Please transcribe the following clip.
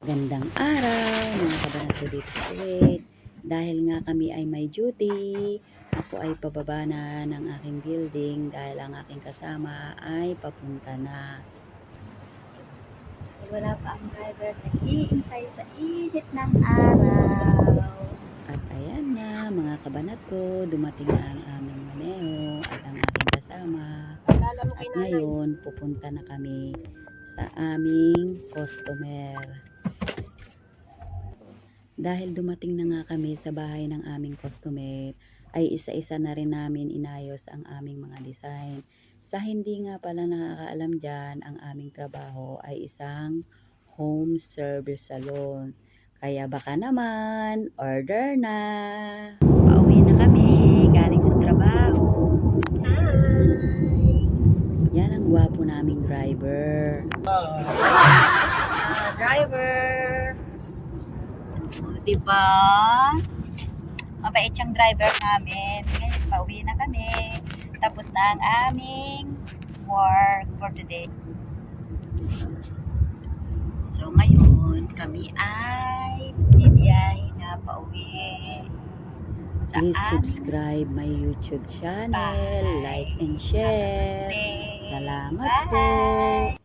Gandang araw mga kabanat ko dito sa Kuwait. Dahil nga kami ay may duty, ako ay pababa na ng aking building dahil ang aking kasama ay papunta na. Wala pa ang driver, nag-iintay sa init ng araw. At ayan na mga kabanat ko, dumating na ang aming maneho at ang aking kasama. At ngayon pupunta na kami sa aming customer. Dahil dumating na nga kami sa bahay ng aming customer, ay isa-isa na rin namin inayos ang aming mga design. Sa hindi nga pala nakakaalam dyan, ang aming trabaho ay isang home service salon. Kaya baka naman, order na! Pauwi na kami, galing sa trabaho. Hi! Yan ang gwapo naming driver. Driver! Diba? Mabait siyang driver namin. Ngayon, pauwi na kami. Tapos na ang aming work for today. So, ngayon, kami ay bibiyahe na pauwi. Sa Please aming subscribe my YouTube channel, like and share. day. Salamat Bye! po.